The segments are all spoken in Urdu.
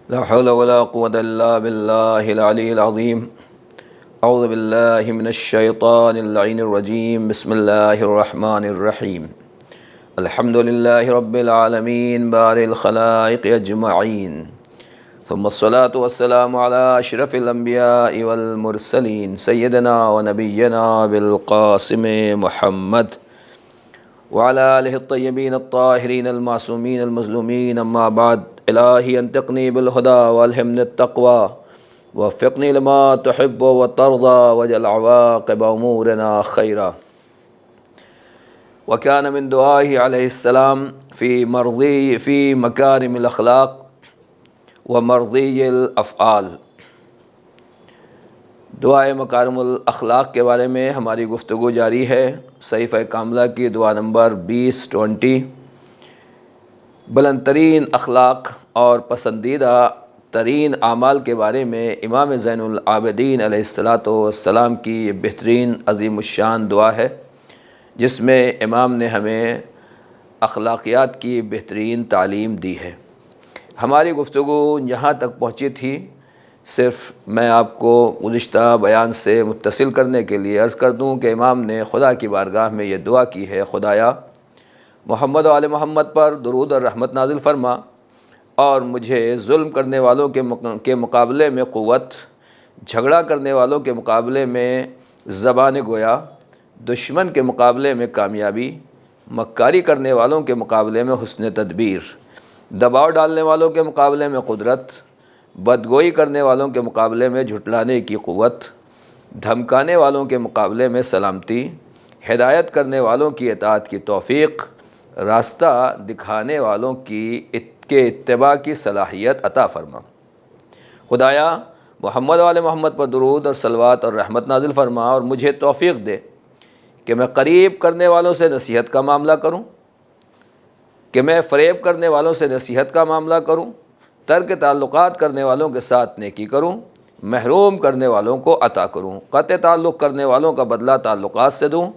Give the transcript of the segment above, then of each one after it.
لا حول ولا قوة إلا بالله العلي العظيم. أعوذ بالله من الشيطان اللعين الرجيم. بسم الله الرحمن الرحيم. الحمد لله رب العالمين بارئ الخلائق أجمعين، ثم الصلاة والسلام على أشرف الأنبياء والمرسلين سيدنا ونبينا بالقاسم محمد وعلى آلہ الطیبین الطاہرین المعصومین المظلومین. اما بعد، الہی انطقنی بالہدی والہمنی التقوی ووفقنی لما تحب وترضى واجعل عواقب امورنا خیرا. وكان من دعائه علیہ السلام فی مکارم الاخلاق ومرضی الافعال. دعائے مکارم الاخلاق کے بارے میں ہماری گفتگو جاری ہے. صحیفہ کاملہ کی دعا نمبر 20 بلند ترین اخلاق اور پسندیدہ ترین اعمال کے بارے میں امام زین العابدین علیہ السلام کی یہ بہترین عظیم الشان دعا ہے، جس میں امام نے ہمیں اخلاقیات کی بہترین تعلیم دی ہے. ہماری گفتگو یہاں تک پہنچی تھی. صرف میں آپ کو گزشتہ بیان سے متصل کرنے کے لیے عرض کر دوں کہ امام نے خدا کی بارگاہ میں یہ دعا کی ہے: خدایا، محمد و آل محمد پر درود اور رحمت نازل فرما، اور مجھے ظلم کرنے والوں کے مقابلے میں قوت، جھگڑا کرنے والوں کے مقابلے میں زبان گویا، دشمن کے مقابلے میں کامیابی، مکاری کرنے والوں کے مقابلے میں حسن تدبیر، دباؤ ڈالنے والوں کے مقابلے میں قدرت، بدگوئی کرنے والوں کے مقابلے میں جھٹلانے کی قوت، دھمکانے والوں کے مقابلے میں سلامتی، ہدایت کرنے والوں کی اطاعت کی توفیق، راستہ دکھانے والوں کے اتباع کی صلاحیت عطا فرما. خدایا، محمد و آل محمد پر درود اور صلوات اور رحمت نازل فرما، اور مجھے توفیق دے کہ میں قریب کرنے والوں سے نصیحت کا معاملہ کروں، کہ میں فریب کرنے والوں سے نصیحت کا معاملہ کروں، ترک تعلقات کرنے والوں کے ساتھ نیکی کروں، محروم کرنے والوں کو عطا کروں، قطع تعلق کرنے والوں کا بدلہ تعلقات سے دوں،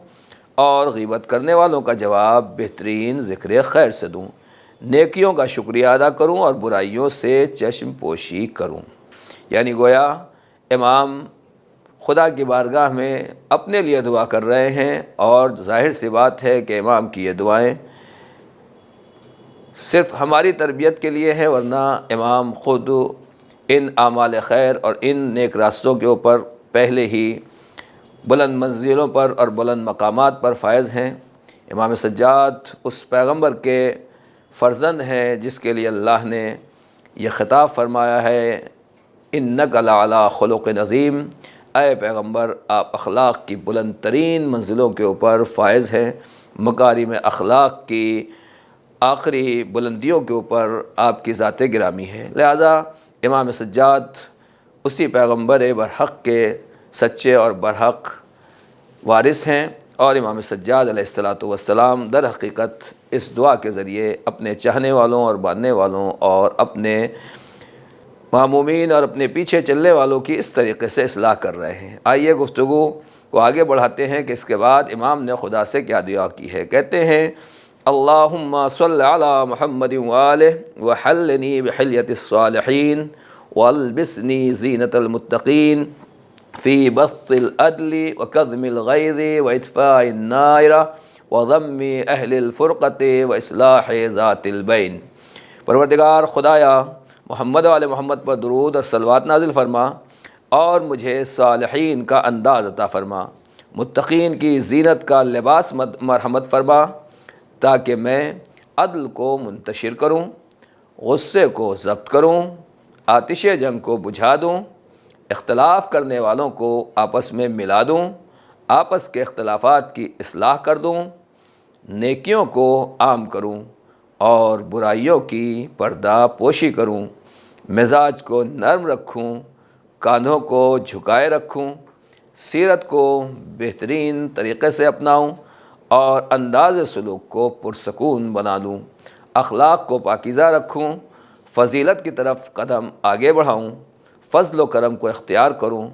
اور غیبت کرنے والوں کا جواب بہترین ذکر خیر سے دوں، نیکیوں کا شکریہ ادا کروں اور برائیوں سے چشم پوشی کروں. یعنی گویا امام خدا کی بارگاہ میں اپنے لیے دعا کر رہے ہیں، اور ظاہر سی بات ہے کہ امام کی یہ دعائیں صرف ہماری تربیت کے لیے ہے، ورنہ امام خود ان اعمال خیر اور ان نیک راستوں کے اوپر پہلے ہی بلند منزلوں پر اور بلند مقامات پر فائز ہیں. امام سجاد اس پیغمبر کے فرزند ہیں جس کے لیے اللہ نے یہ خطاب فرمایا ہے: انک لعلی خلق عظیم. اے پیغمبر، آپ اخلاق کی بلند ترین منزلوں کے اوپر فائز ہیں، مکارم اخلاق کی آخری بلندیوں کے اوپر آپ کی ذات گرامی ہے. لہذا امام سجاد اسی پیغمبر برحق کے سچے اور برحق وارث ہیں، اور امام سجاد علیہ السلام در حقیقت اس دعا کے ذریعے اپنے چاہنے والوں اور ماننے والوں اور اپنے معمومین اور اپنے پیچھے چلنے والوں کی اس طریقے سے اصلاح کر رہے ہیں. آئیے گفتگو کو آگے بڑھاتے ہیں کہ اس کے بعد امام نے خدا سے کیا دعا کی ہے. کہتے ہیں: اللہم صل علی محمد وآلہ وحلنی بحلیۃ الصالحین والبسنی زینۃ المتقین فی بسط العدل وکظم الغیظ واطفاء النار وضم اہل الفرقۃ واصلاح ذات البین. پروردگار خدایا، محمد و آل محمد پر درود اور صلوات نازل فرما، اور مجھے صالحین کا انداز عطا فرما، متقین کی زینت کا لباس مرحمت فرما، تاکہ میں عدل کو منتشر کروں، غصے کو ضبط کروں، آتش جنگ کو بجھا دوں، اختلاف کرنے والوں کو آپس میں ملا دوں، آپس کے اختلافات کی اصلاح کر دوں، نیکیوں کو عام کروں اور برائیوں کی پردہ پوشی کروں، مزاج کو نرم رکھوں، کاندھوں کو جھکائے رکھوں، سیرت کو بہترین طریقے سے اپناؤں، اور انداز سلوک کو پرسکون بنا لوں، اخلاق کو پاکیزہ رکھوں، فضیلت کی طرف قدم آگے بڑھاؤں، فضل و کرم کو اختیار کروں،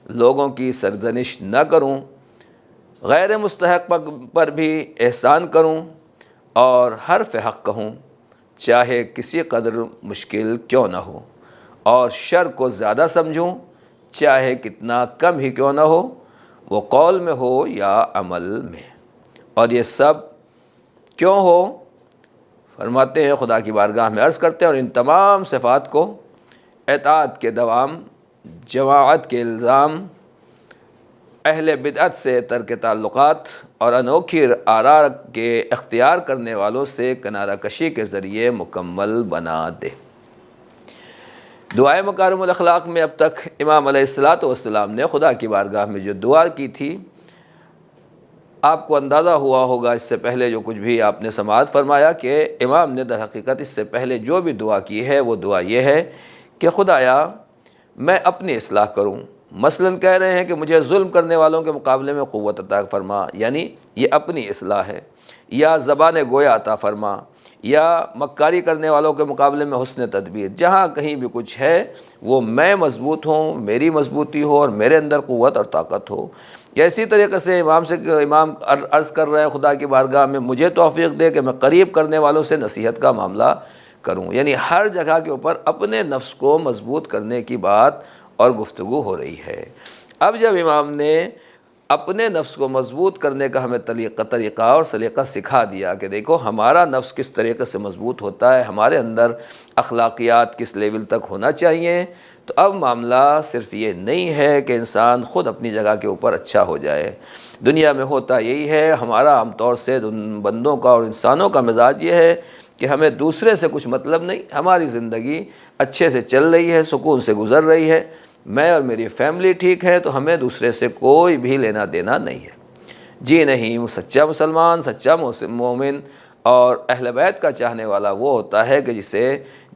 لوگوں کی سرزنش نہ کروں، غیر مستحق پر بھی احسان کروں، اور حرف حق کہوں، چاہے کسی قدر مشکل کیوں نہ ہو. اور شر کو زیادہ سمجھوں، چاہے کتنا کم ہی کیوں نہ ہو، وہ قول میں ہو یا عمل میں۔ اور یہ سب کیوں ہو؟ فرماتے ہیں خدا کی بارگاہ میں عرض کرتے ہیں، اور ان تمام صفات کو اطاعت کے دوام، جماعت کے الزام، اہل بدعت سے ترک تعلقات اور انوکھی آراء کے اختیار کرنے والوں سے کنارہ کشی کے ذریعے مکمل بنا دے۔ دعائے مکارم الاخلاق میں اب تک امام علیہ الصلاۃ والسلام نے خدا کی بارگاہ میں جو دعا کی تھی، آپ کو اندازہ ہوا ہوگا اس سے پہلے جو کچھ بھی آپ نے سماعت فرمایا کہ امام نے در حقیقت اس سے پہلے جو بھی دعا کی ہے وہ دعا یہ ہے کہ خدایا میں اپنی اصلاح کروں۔ مثلاً کہہ رہے ہیں کہ مجھے ظلم کرنے والوں کے مقابلے میں قوت عطا فرما، یعنی یہ اپنی اصلاح ہے، یا زبان گویا عطا فرما، یا مکاری کرنے والوں کے مقابلے میں حسن تدبیر۔ جہاں کہیں بھی کچھ ہے وہ میں مضبوط ہوں، میری مضبوطی ہو اور میرے اندر قوت اور طاقت ہو۔ یا اسی طریقے سے امام عرض کر رہے ہیں خدا کی بارگاہ میں مجھے توفیق دے کہ میں قریب کرنے والوں سے نصیحت کا معاملہ کروں۔ یعنی ہر جگہ کے اوپر اپنے نفس کو مضبوط کرنے کی بات اور گفتگو ہو رہی ہے۔ اب جب امام نے اپنے نفس کو مضبوط کرنے کا ہمیں طریقہ اور سلیقہ سکھا دیا کہ دیکھو ہمارا نفس کس طریقے سے مضبوط ہوتا ہے، ہمارے اندر اخلاقیات کس لیول تک ہونا چاہیے، تو اب معاملہ صرف یہ نہیں ہے کہ انسان خود اپنی جگہ کے اوپر اچھا ہو جائے۔ دنیا میں ہوتا یہی ہے، ہمارا عام طور سے بندوں کا اور انسانوں کا مزاج یہ ہے کہ ہمیں دوسرے سے کچھ مطلب نہیں، ہماری زندگی اچھے سے چل رہی ہے، سکون سے گزر رہی ہے، میں اور میری فیملی ٹھیک ہے، تو ہمیں دوسرے سے کوئی بھی لینا دینا نہیں ہے۔ جی نہیں، سچا مسلمان، سچا مومن اور اہل بیت کا چاہنے والا وہ ہوتا ہے کہ جسے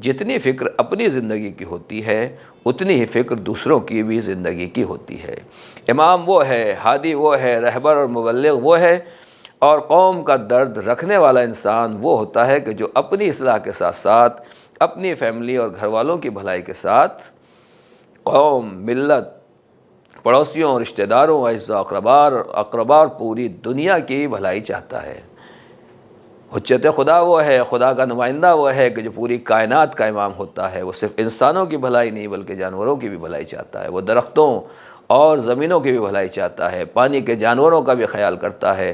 جتنی فکر اپنی زندگی کی ہوتی ہے اتنی ہی فکر دوسروں کی بھی زندگی کی ہوتی ہے۔ امام وہ ہے، ہادی وہ ہے، رہبر اور مبلغ وہ ہے، اور قوم کا درد رکھنے والا انسان وہ ہوتا ہے کہ جو اپنی اصلاح کے ساتھ ساتھ اپنی فیملی اور گھر والوں کی بھلائی کے ساتھ قوم، ملت، پڑوسیوں، رشتہ داروں، اعزاء اقربا اور پوری دنیا کی بھلائی چاہتا ہے۔ حجت خدا وہ ہے، خدا کا نمائندہ وہ ہے کہ جو پوری کائنات کا امام ہوتا ہے۔ وہ صرف انسانوں کی بھلائی نہیں بلکہ جانوروں کی بھی بھلائی چاہتا ہے۔ وہ درختوں اور زمینوں کی بھی بھلائی چاہتا ہے، پانی کے جانوروں کا بھی خیال کرتا ہے،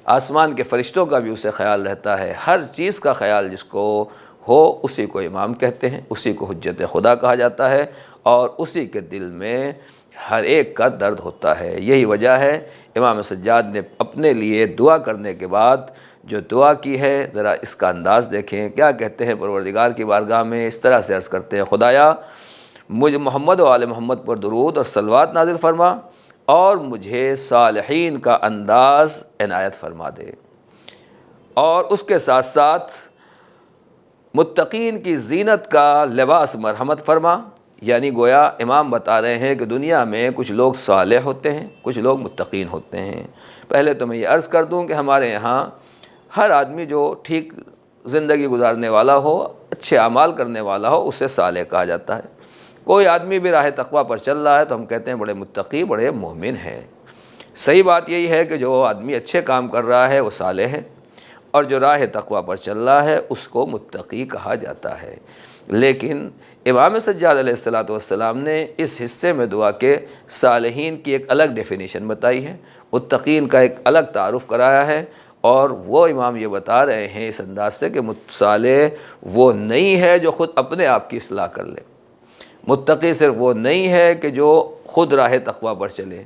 آسمان کے فرشتوں کا بھی اسے خیال رہتا ہے۔ ہر چیز کا خیال جس کو ہو اسی کو امام کہتے ہیں، اسی کو حجت خدا کہا جاتا ہے، اور اسی کے دل میں ہر ایک کا درد ہوتا ہے۔ یہی وجہ ہے امام سجاد نے اپنے لیے دعا کرنے کے بعد جو دعا کی ہے، ذرا اس کا انداز دیکھیں۔ کیا کہتے ہیں پروردگار کی بارگاہ میں؟ اس طرح سے عرض کرتے ہیں، خدایا مجھ محمد و آل محمد پر درود اور صلوات نازل فرما، اور مجھے صالحین کا انداز عنایت فرما دے، اور اس کے ساتھ ساتھ متقین کی زینت کا لباس مرحمت فرما۔ یعنی گویا امام بتا رہے ہیں کہ دنیا میں کچھ لوگ صالح ہوتے ہیں، کچھ لوگ متقین ہوتے ہیں۔ پہلے تو میں یہ عرض کر دوں کہ ہمارے یہاں ہر آدمی جو ٹھیک زندگی گزارنے والا ہو، اچھے اعمال کرنے والا ہو، اسے صالح کہا جاتا ہے۔ کوئی آدمی بھی راہ تقویٰ پر چل رہا ہے تو ہم کہتے ہیں بڑے متقی، بڑے مومن ہیں۔ صحیح بات یہی ہے کہ جو آدمی اچھے کام کر رہا ہے وہ صالح ہے، اور جو راہ تقویٰ پر چل رہا ہے اس کو متقی کہا جاتا ہے۔ لیکن امام سجاد علیہ الصلاۃ والسلام نے اس حصے میں دعا کے صالحین کی ایک الگ ڈیفینیشن بتائی ہے، متقین کا ایک الگ تعارف کرایا ہے، اور وہ امام یہ بتا رہے ہیں اس انداز سے کہ صالح وہ نہیں ہے جو خود اپنے آپ کی اصلاح کر لے، متقی صرف وہ نہیں ہے کہ جو خود راہ تقویٰ پر چلے۔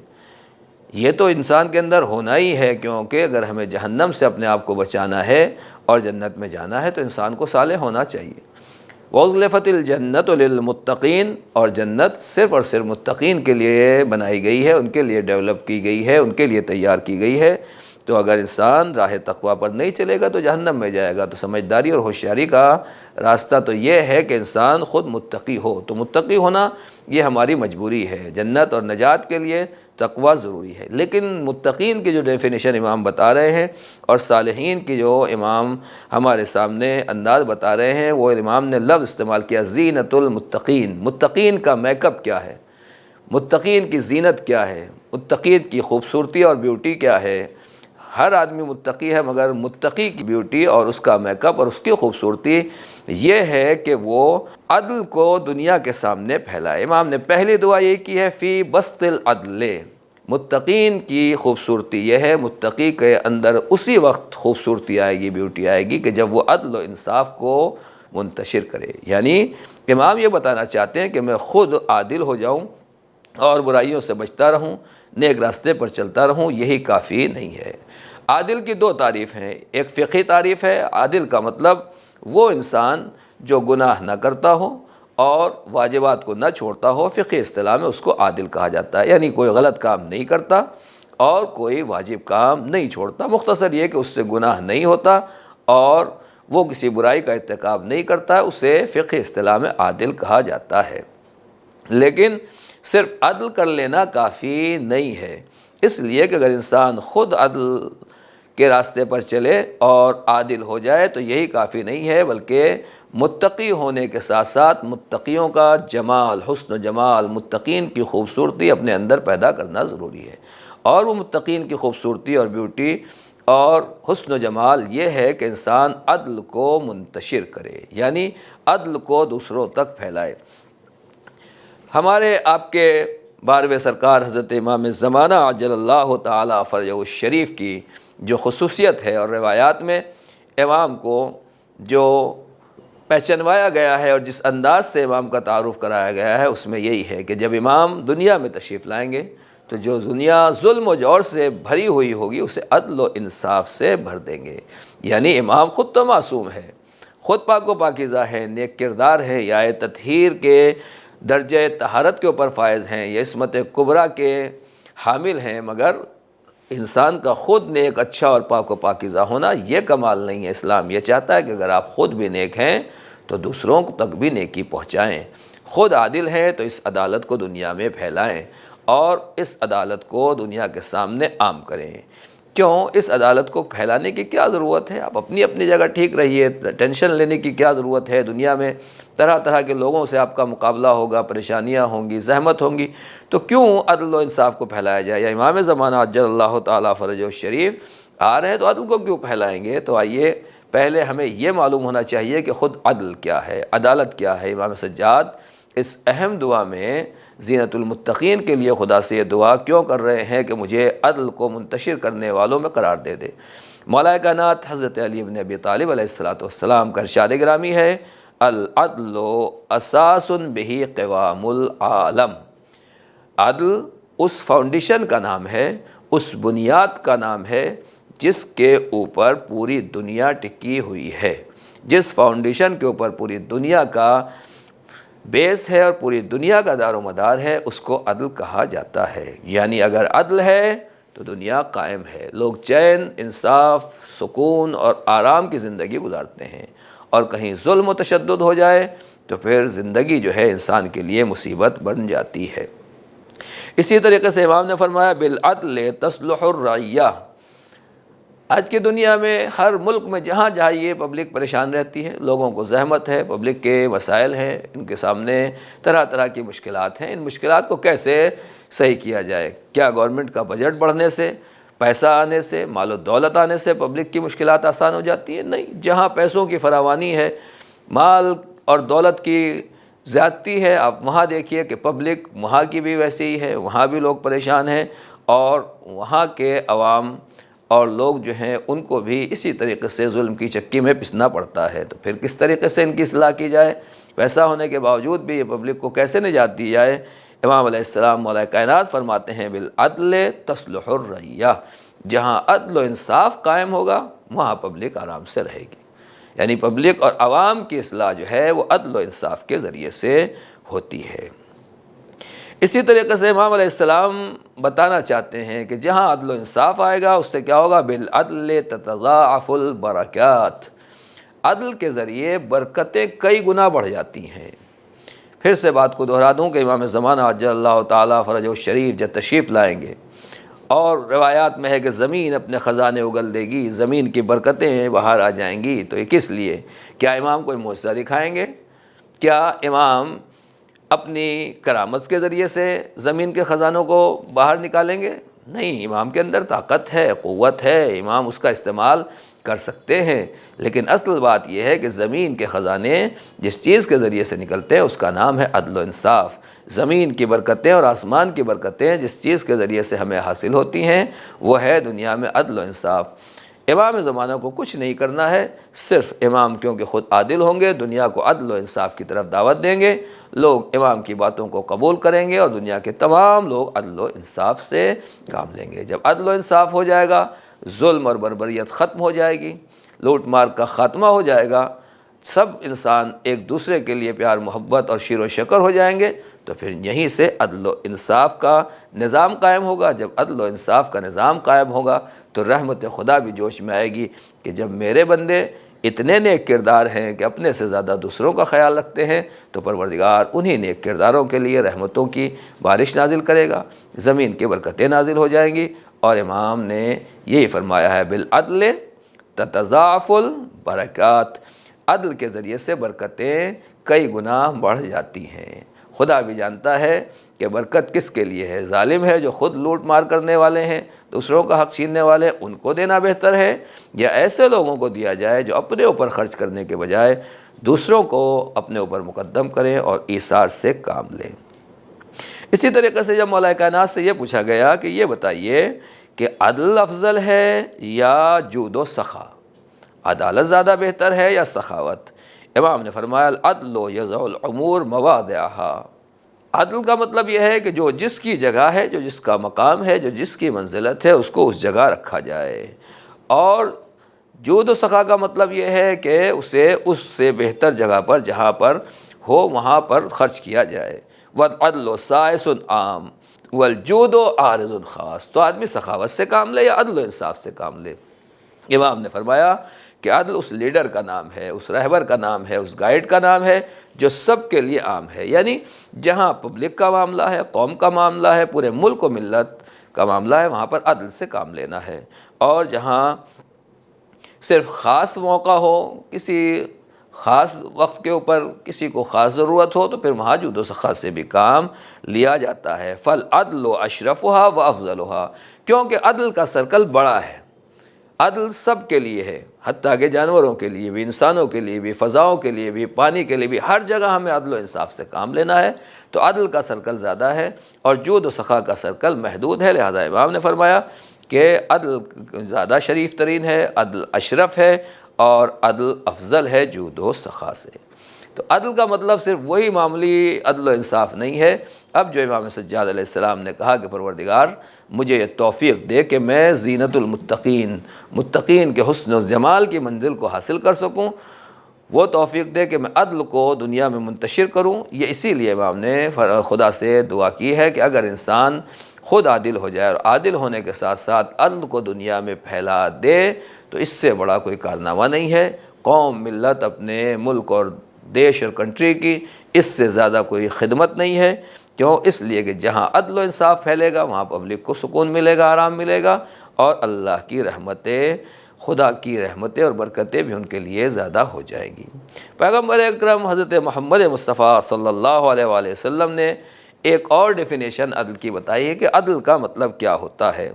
یہ تو انسان کے اندر ہونا ہی ہے، کیونکہ اگر ہمیں جہنم سے اپنے آپ کو بچانا ہے اور جنت میں جانا ہے تو انسان کو صالح ہونا چاہیے۔ وَأُزْلِفَتِ الْجَنَّةُ لِلْمُتَّقِينَ، اور جنت صرف اور صرف متقین کے لیے بنائی گئی ہے، ان کے لیے ڈیولپ کی گئی ہے، ان کے لیے تیار کی گئی ہے۔ تو اگر انسان راہ تقویٰ پر نہیں چلے گا تو جہنم میں جائے گا۔ تو سمجھداری اور ہوشیاری کا راستہ تو یہ ہے کہ انسان خود متقی ہو۔ تو متقی ہونا یہ ہماری مجبوری ہے، جنت اور نجات کے لیے تقویٰ ضروری ہے۔ لیکن متقین کی جو ڈیفینیشن امام بتا رہے ہیں اور صالحین کی جو امام ہمارے سامنے انداز بتا رہے ہیں، وہ امام نے لفظ استعمال کیا زینت المتقین۔ متقین کا میک اپ کیا ہے، متقین کی زینت کیا ہے، متقین کی خوبصورتی اور بیوٹی کیا ہے۔ ہر آدمی متقی ہے، مگر متقی کی بیوٹی اور اس کا میک اپ اور اس کی خوبصورتی یہ ہے کہ وہ عدل کو دنیا کے سامنے پھیلائے۔ امام نے پہلی دعا یہ کی ہے فی بسط العدل، متقین کی خوبصورتی یہ ہے، متقی کے اندر اسی وقت خوبصورتی آئے گی، بیوٹی آئے گی کہ جب وہ عدل و انصاف کو منتشر کرے۔ یعنی امام یہ بتانا چاہتے ہیں کہ میں خود عادل ہو جاؤں اور برائیوں سے بچتا رہوں، نیک راستے پر چلتا رہوں، یہی کافی نہیں ہے۔ عادل کی دو تعریف ہیں، ایک فقہی تعریف ہے، عادل کا مطلب وہ انسان جو گناہ نہ کرتا ہو اور واجبات کو نہ چھوڑتا ہو، فقہی اصطلاح میں اس کو عادل کہا جاتا ہے، یعنی کوئی غلط کام نہیں کرتا اور کوئی واجب کام نہیں چھوڑتا، مختصر یہ کہ اس سے گناہ نہیں ہوتا اور وہ کسی برائی کا ارتکاب نہیں کرتا، اسے فقہی اصطلاح میں عادل کہا جاتا ہے۔ لیکن صرف عدل کر لینا کافی نہیں ہے، اس لیے کہ اگر انسان خود عدل کے راستے پر چلے اور عادل ہو جائے تو یہی کافی نہیں ہے، بلکہ متقی ہونے کے ساتھ ساتھ متقیوں کا جمال، حسن و جمال، متقین کی خوبصورتی اپنے اندر پیدا کرنا ضروری ہے۔ اور وہ متقین کی خوبصورتی اور بیوٹی اور حسن و جمال یہ ہے کہ انسان عدل کو منتشر کرے، یعنی عدل کو دوسروں تک پھیلائے۔ ہمارے آپ کے 12ویں سرکار حضرت امام زمانہ عجل اللہ تعالی فرجہ الشریف کی جو خصوصیت ہے اور روایات میں امام کو جو پہچنوایا گیا ہے اور جس انداز سے امام کا تعارف کرایا گیا ہے، اس میں یہی ہے کہ جب امام دنیا میں تشریف لائیں گے تو جو دنیا ظلم و جور سے بھری ہوئی ہوگی اسے عدل و انصاف سے بھر دیں گے۔ یعنی امام خود تو معصوم ہے، خود پاک و پاکیزہ ہے، نیک کردار ہے، یا تطہیر کے درجہ طہارت کے اوپر فائز ہیں، یہ عصمت کبریٰ کے حامل ہیں، مگر انسان کا خود نیک، اچھا اور پاک و پاکیزہ ہونا یہ کمال نہیں ہے۔ اسلام یہ چاہتا ہے کہ اگر آپ خود بھی نیک ہیں تو دوسروں تک بھی نیکی پہنچائیں، خود عادل ہیں تو اس عدالت کو دنیا میں پھیلائیں اور اس عدالت کو دنیا کے سامنے عام کریں۔ کیوں اس عدالت کو پھیلانے کی کیا ضرورت ہے؟ آپ اپنی اپنی جگہ ٹھیک رہیے، ٹینشن لینے کی کیا ضرورت ہے؟ دنیا میں طرح طرح کے لوگوں سے آپ کا مقابلہ ہوگا، پریشانیاں ہوں گی، زحمت ہوں گی، تو کیوں عدل و انصاف کو پھیلایا جائے؟ یا امام زمانہ عجل اللہ تعالیٰ فرجہ الشریف آ رہے ہیں تو عدل کو کیوں پھیلائیں گے؟ تو آئیے پہلے ہمیں یہ معلوم ہونا چاہیے کہ خود عدل کیا ہے، عدالت کیا ہے۔ امام سجاد اس اہم دعا میں زینت المتقین کے لیے خدا سے یہ دعا کیوں کر رہے ہیں کہ مجھے عدل کو منتشر کرنے والوں میں قرار دے دے۔ مولا کائنات حضرت علی بن ابی طالب علیہ السلام کا ارشاد گرامی ہے العدل اساس بہ قوام العالم، عدل اس فاؤنڈیشن کا نام ہے، اس بنیاد کا نام ہے جس کے اوپر پوری دنیا ٹکی ہوئی ہے، جس فاؤنڈیشن کے اوپر پوری دنیا کا بیس ہے اور پوری دنیا کا دار و مدار ہے، اس کو عدل کہا جاتا ہے۔ یعنی اگر عدل ہے تو دنیا قائم ہے، لوگ چین، انصاف، سکون اور آرام کی زندگی گزارتے ہیں، اور کہیں ظلم و تشدد ہو جائے تو پھر زندگی جو ہے انسان کے لیے مصیبت بن جاتی ہے۔ اسی طریقے سے امام نے فرمایا بالعدل تصلح الرعیہ، آج کی دنیا میں ہر ملک میں جہاں جہاں یہ پبلک پریشان رہتی ہے، لوگوں کو زحمت ہے، پبلک کے مسائل ہیں، ان کے سامنے طرح طرح کی مشکلات ہیں، ان مشکلات کو کیسے صحیح کیا جائے؟ کیا گورنمنٹ کا بجٹ بڑھنے سے، پیسہ آنے سے، مال و دولت آنے سے پبلک کی مشکلات آسان ہو جاتی ہیں؟ نہیں، جہاں پیسوں کی فراوانی ہے، مال اور دولت کی زیادتی ہے، آپ وہاں دیکھیے کہ پبلک وہاں کی بھی ویسے ہی ہے، وہاں بھی لوگ پریشان ہیں اور وہاں کے عوام اور لوگ جو ہیں ان کو بھی اسی طریقے سے ظلم کی چکی میں پسنا پڑتا ہے۔ تو پھر کس طریقے سے ان کی اصلاح کی جائے؟ ویسا ہونے کے باوجود بھی یہ پبلک کو کیسے نجات دی جائے؟ امام علیہ السلام مولا کائنات فرماتے ہیں بالعدل تصلح الرعیہ، جہاں عدل و انصاف قائم ہوگا وہاں پبلک آرام سے رہے گی۔ یعنی پبلک اور عوام کی اصلاح جو ہے وہ عدل و انصاف کے ذریعے سے ہوتی ہے۔ اسی طریقے سے امام علیہ السلام بتانا چاہتے ہیں کہ جہاں عدل و انصاف آئے گا اس سے کیا ہوگا؟ بالعدل تتضاعف البرکات، عدل کے ذریعے برکتیں کئی گنا بڑھ جاتی ہیں۔ پھر سے بات کو دہرا دوں کہ امام زمانہ عجل اللہ تعالیٰ فرجہ الشریف جب تشریف لائیں گے اور روایات میں ہے کہ زمین اپنے خزانے اگل دے گی، زمین کی برکتیں باہر آ جائیں گی، تو یہ کس لیے؟ کیا امام کوئی معجزہ دکھائیں گے؟ کیا امام اپنی کرامت کے ذریعے سے زمین کے خزانوں کو باہر نکالیں گے؟ نہیں، امام کے اندر طاقت ہے، قوت ہے، امام اس کا استعمال کر سکتے ہیں، لیکن اصل بات یہ ہے کہ زمین کے خزانے جس چیز کے ذریعے سے نکلتے ہیں اس کا نام ہے عدل و انصاف۔ زمین کی برکتیں اور آسمان کی برکتیں جس چیز کے ذریعے سے ہمیں حاصل ہوتی ہیں وہ ہے دنیا میں عدل و انصاف۔ امام زمانہ کو کچھ نہیں کرنا ہے، صرف امام کیونکہ خود عادل ہوں گے دنیا کو عدل و انصاف کی طرف دعوت دیں گے، لوگ امام کی باتوں کو قبول کریں گے اور دنیا کے تمام لوگ عدل و انصاف سے کام لیں گے۔ جب عدل و انصاف ہو جائے گا، ظلم اور بربریت ختم ہو جائے گی، لوٹ مار کا خاتمہ ہو جائے گا، سب انسان ایک دوسرے کے لیے پیار محبت اور شیر و شکر ہو جائیں گے، تو پھر یہیں سے عدل و انصاف کا نظام قائم ہوگا۔ جب عدل و انصاف کا نظام قائم ہوگا تو رحمت خدا بھی جوش میں آئے گی کہ جب میرے بندے اتنے نیک کردار ہیں کہ اپنے سے زیادہ دوسروں کا خیال رکھتے ہیں تو پروردگار انہی نیک کرداروں کے لیے رحمتوں کی بارش نازل کرے گا، زمین کی برکتیں نازل ہو جائیں گی۔ اور امام نے یہی فرمایا ہے بالعدل تتضاعف البرکات، عدل کے ذریعے سے برکتیں کئی گنا بڑھ جاتی ہیں۔ خدا بھی جانتا ہے کہ برکت کس کے لیے ہے، ظالم ہے جو خود لوٹ مار کرنے والے ہیں، دوسروں کا حق چھیننے والے، ان کو دینا بہتر ہے، یا ایسے لوگوں کو دیا جائے جو اپنے اوپر خرچ کرنے کے بجائے دوسروں کو اپنے اوپر مقدم کریں اور ایثار سے کام لیں۔ اسی طریقے سے جب مولا کائنات سے یہ پوچھا گیا کہ یہ بتائیے کہ عدل افضل ہے یا جود و سخا، عدالت زیادہ بہتر ہے یا سخاوت، امام نے فرمایا العدل یضع الامور مواضعها۔ عدل کا مطلب یہ ہے کہ جو جس کی جگہ ہے، جو جس کا مقام ہے، جو جس کی منزلت ہے اس کو اس جگہ رکھا جائے، اور جود و سخا کا مطلب یہ ہے کہ اسے اس سے بہتر جگہ پر جہاں پر ہو وہاں پر خرچ کیا جائے۔ والعدل سائس عام والجود عارض خاص، تو آدمی سخاوت سے کام لے یا عدل و انصاف سے کام لے۔ امام نے فرمایا کہ عدل اس لیڈر کا نام ہے، اس رہبر کا نام ہے، اس گائیڈ کا نام ہے جو سب کے لیے عام ہے، یعنی جہاں پبلک کا معاملہ ہے، قوم کا معاملہ ہے، پورے ملک و ملت کا معاملہ ہے، وہاں پر عدل سے کام لینا ہے، اور جہاں صرف خاص موقع ہو، کسی خاص وقت کے اوپر کسی کو خاص ضرورت ہو، تو پھر وہاں جود و سخا سے بھی کام لیا جاتا ہے۔ فالعدل اشرفها وافضلها، کیونکہ عدل کا سرکل بڑا ہے، عدل سب کے لیے ہے، حتیٰ کہ جانوروں کے لیے بھی، انسانوں کے لیے بھی، فضاؤں کے لیے بھی، پانی کے لیے بھی، ہر جگہ ہمیں عدل و انصاف سے کام لینا ہے، تو عدل کا سرکل زیادہ ہے اور جود و سخا کا سرکل محدود ہے۔ لہذا امام نے فرمایا کہ عدل زیادہ شریف ترین ہے، عدل اشرف ہے، اور عدل افضل ہے جود و سخا سے۔ تو عدل کا مطلب صرف وہی معمولی عدل و انصاف نہیں ہے۔ اب جو امام سجاد علیہ السلام نے کہا کہ پروردگار مجھے یہ توفیق دے کہ میں زینت المتقین، متقین کے حسن و جمال کی منزل کو حاصل کر سکوں، وہ توفیق دے کہ میں عدل کو دنیا میں منتشر کروں۔ یہ اسی لیے امام نے خدا سے دعا کی ہے کہ اگر انسان خود عادل ہو جائے اور عادل ہونے کے ساتھ ساتھ عدل کو دنیا میں پھیلا دے تو اس سے بڑا کوئی کارنامہ نہیں ہے۔ قوم ملت اپنے ملک اور دیش اور کنٹری کی اس سے زیادہ کوئی خدمت نہیں ہے۔ کیوں؟ اس لیے کہ جہاں عدل و انصاف پھیلے گا وہاں پبلک کو سکون ملے گا، آرام ملے گا، اور اللہ کی رحمتیں، خدا کی رحمتیں اور برکتیں بھی ان کے لیے زیادہ ہو جائیں گی۔ پیغمبر اکرم حضرت محمد مصطفیٰ صلی اللہ علیہ وآلہ وسلم نے ایک اور ڈیفینیشن عدل کی بتائی ہے کہ عدل کا مطلب کیا ہوتا ہے۔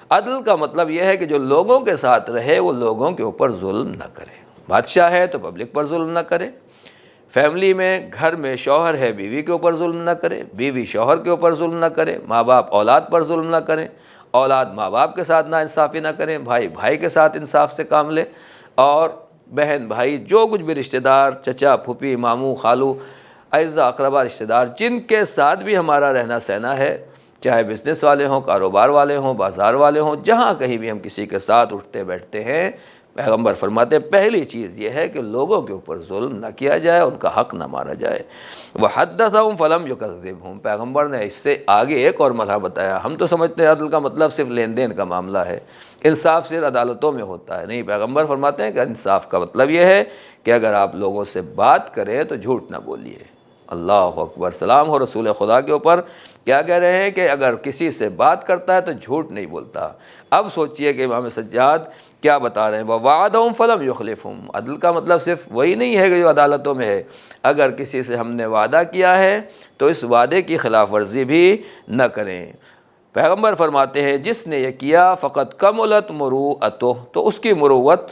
عدل کا مطلب یہ ہے کہ جو لوگوں کے ساتھ رہے وہ لوگوں کے اوپر ظلم نہ کرے۔ بادشاہ ہے تو پبلک پر ظلم نہ کرے، فیملی میں گھر میں شوہر ہے بیوی کے اوپر ظلم نہ کرے، بیوی شوہر کے اوپر ظلم نہ کرے، ماں باپ اولاد پر ظلم نہ کریں، اولاد ماں باپ کے ساتھ ناانصافی نہ کریں، بھائی بھائی کے ساتھ انصاف سے کام لے، اور بہن بھائی جو کچھ بھی رشتہ دار، چچا پھوپھی ماموں خالو اعزاء اقربا رشتہ دار جن کے ساتھ بھی ہمارا رہنا سہنا ہے، چاہے بزنس والے ہوں، کاروبار والے ہوں، بازار والے ہوں، جہاں کہیں بھی ہم کسی کے ساتھ اٹھتے بیٹھتے ہیں، پیغمبر فرماتے ہیں پہلی چیز یہ ہے کہ لوگوں کے اوپر ظلم نہ کیا جائے، ان کا حق نہ مارا جائے۔ وَحَدَّثَهُمْ فَلَمْ يُكَذِّبْهُمْ، پیغمبر نے اس سے آگے ایک اور مرحلہ بتایا۔ ہم تو سمجھتے ہیں عدل کا مطلب صرف لین دین کا معاملہ ہے، انصاف صرف عدالتوں میں ہوتا ہے، نہیں، پیغمبر فرماتے ہیں کہ انصاف کا مطلب یہ ہے کہ اگر آپ لوگوں سے بات کریں تو جھوٹ نہ بولیے۔ اللہ اکبر، سلام ہو رسول خدا کے اوپر، کیا کہہ رہے ہیں کہ اگر کسی سے بات کرتا ہے تو جھوٹ نہیں بولتا۔ اب سوچئے کہ امام سجاد کیا بتا رہے ہیں، وَوَعَدَهُمْ فَلَمْ يُخْلِفْهُمْ، عدل کا مطلب صرف وہی نہیں ہے کہ جو عدالتوں میں ہے، اگر کسی سے ہم نے وعدہ کیا ہے تو اس وعدے کی خلاف ورزی بھی نہ کریں۔ پیغمبر فرماتے ہیں جس نے یہ کیا فقط کملت مروءتہ، تو اس کی مروت،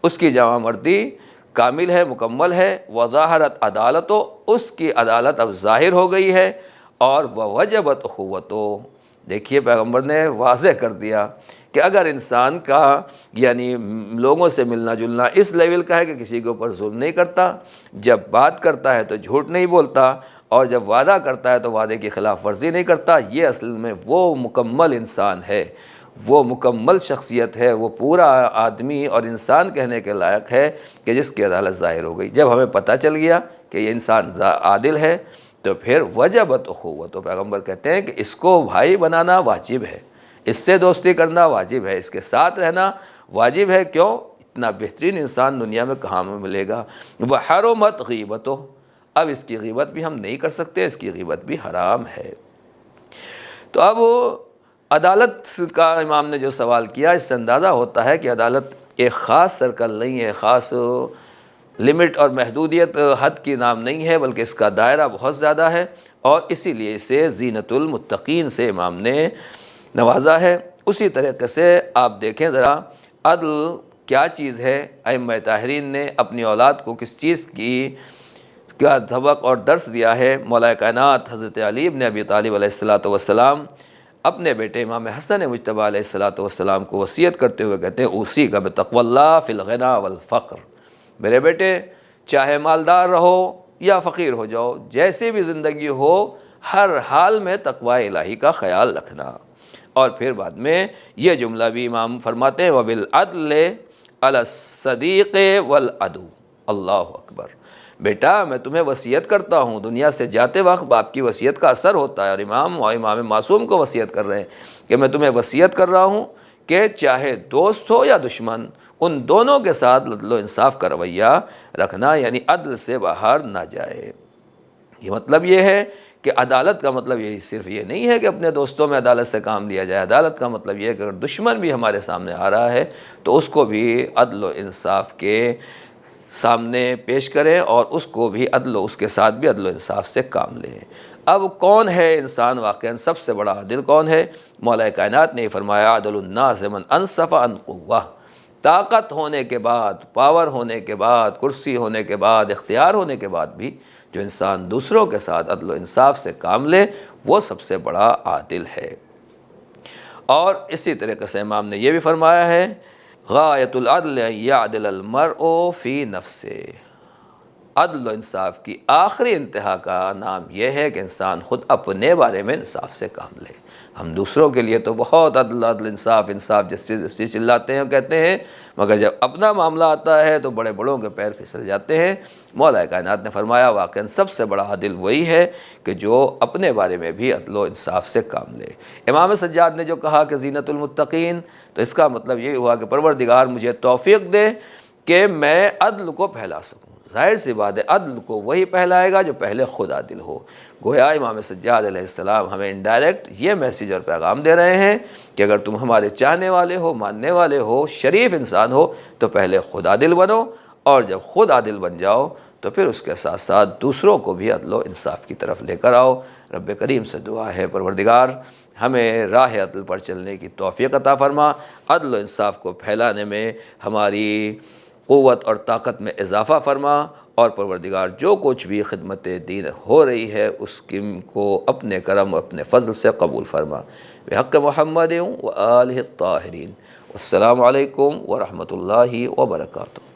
اس کی جوان مردی کامل ہے، مکمل ہے، وظاہرت عدالتہ، اس کی عدالت اب ظاہر ہو گئی ہے، اور وجبت اخوتہ، دیکھیے پیغمبر نے واضح کر دیا کہ اگر انسان کا یعنی لوگوں سے ملنا جلنا اس لیول کا ہے کہ کسی کے اوپر ظلم نہیں کرتا، جب بات کرتا ہے تو جھوٹ نہیں بولتا، اور جب وعدہ کرتا ہے تو وعدے کی خلاف ورزی نہیں کرتا، یہ اصل میں وہ مکمل انسان ہے، وہ مکمل شخصیت ہے، وہ پورا آدمی اور انسان کہنے کے لائق ہے کہ جس کی عدالت ظاہر ہو گئی۔ جب ہمیں پتہ چل گیا کہ یہ انسان عادل ہے تو پھر وجبت اخوت، تو پیغمبر کہتے ہیں کہ اس کو بھائی بنانا واجب ہے، اس سے دوستی کرنا واجب ہے، اس کے ساتھ رہنا واجب ہے۔ کیوں؟ اتنا بہترین انسان دنیا میں کہاں میں ملے گا۔ وحرمت غیبتہ، اب اس کی غیبت بھی ہم نہیں کر سکتے، اس کی غیبت بھی حرام ہے۔ تو اب عدالت کا امام نے جو سوال کیا، اس سے اندازہ ہوتا ہے کہ عدالت ایک خاص سرکل نہیں ہے، خاص لمٹ اور محدودیت حد کی نام نہیں ہے، بلکہ اس کا دائرہ بہت زیادہ ہے، اور اسی لیے اسے زینت المتقین سے امام نے نوازا ہے۔ اسی طریقے سے آپ دیکھیں ذرا عدل کیا چیز ہے، ائمہ طاہرین نے اپنی اولاد کو کس چیز کی کا سبق اور درس دیا ہے۔ مولا کائنات حضرت علی بن ابی طالب علیہ السلام اپنے بیٹے امام حسن مجتبیٰ علیہ السلام کو وصیت کرتے ہوئے کہتے ہیں اوصی کا بتقوی اللہ فی الغنا والفقر، میرے بیٹے چاہے مالدار رہو یا فقیر ہو جاؤ، جیسی بھی زندگی ہو، ہر حال میں تقوی الہی کا خیال رکھنا۔ اور پھر بعد میں یہ جملہ بھی امام فرماتے ہیں وبالعدل علی الصدیق والعدو، اللہ اکبر، بیٹا میں تمہیں وصیت کرتا ہوں، دنیا سے جاتے وقت باپ کی وصیت کا اثر ہوتا ہے، اور امام معصوم کو وصیت کر رہے ہیں کہ میں تمہیں وصیت کر رہا ہوں کہ چاہے دوست ہو یا دشمن، ان دونوں کے ساتھ عدل و انصاف کا رویہ رکھنا، یعنی عدل سے باہر نہ جائے۔ یہ مطلب یہ ہے کہ عدالت کا مطلب یہی صرف یہ نہیں ہے کہ اپنے دوستوں میں عدالت سے کام لیا جائے، عدالت کا مطلب یہ ہے کہ اگر دشمن بھی ہمارے سامنے آ رہا ہے تو اس کو بھی عدل و انصاف کے سامنے پیش کریں، اور اس کو بھی اس کے ساتھ بھی عدل و انصاف سے کام لیں۔ اب کون ہے انسان واقعاً سب سے بڑا عادل کون ہے؟ مولا کائنات نے فرمایا عدل الناس من انصف عن قوہ، طاقت ہونے کے بعد، پاور ہونے کے بعد، کرسی ہونے کے بعد، اختیار ہونے کے بعد بھی جو انسان دوسروں کے ساتھ عدل و انصاف سے کام لے وہ سب سے بڑا عادل ہے۔ اور اسی طریقے سے امام نے یہ بھی فرمایا ہے غایۃ العدل ان یعدل المرء فی نفسہ، عدل و انصاف کی آخری انتہا کا نام یہ ہے کہ انسان خود اپنے بارے میں انصاف سے کام لے۔ ہم دوسروں کے لیے تو بہت عدل انصاف جس چیز چلاتے ہیں کہتے ہیں، مگر جب اپنا معاملہ آتا ہے تو بڑے بڑوں کے پیر پھسل جاتے ہیں۔ مولا کائنات نے فرمایا واقعاً سب سے بڑا عادل وہی ہے کہ جو اپنے بارے میں بھی عدل و انصاف سے کام لے۔ امام سجاد نے جو کہا کہ زینت المتقین، تو اس کا مطلب یہ ہوا کہ پروردگار مجھے توفیق دے کہ میں عدل کو پھیلا سکوں۔ ظاہر سی بات ہے عدل کو وہی پھیلائے گا جو پہلے خود عادل ہو۔ گویا امام سجاد علیہ السلام ہمیں انڈائریکٹ یہ میسیج اور پیغام دے رہے ہیں کہ اگر تم ہمارے چاہنے والے ہو، ماننے والے ہو، شریف انسان ہو، تو پہلے خود عادل بنو، اور جب خود عادل بن جاؤ تو پھر اس کے ساتھ ساتھ دوسروں کو بھی عدل و انصاف کی طرف لے کر آؤ۔ رب کریم سے دعا ہے پروردگار ہمیں راہ عدل پر چلنے کی توفیق عطا فرما، عدل و انصاف کو پھیلانے میں ہماری قوت اور طاقت میں اضافہ فرما، اور پروردگار جو کچھ بھی خدمت دین ہو رہی ہے اس کو اپنے کرم اپنے فضل سے قبول فرما، بحق محمد و آلہ الطاہرین۔ السلام علیکم ورحمۃ اللہ وبرکاتہ۔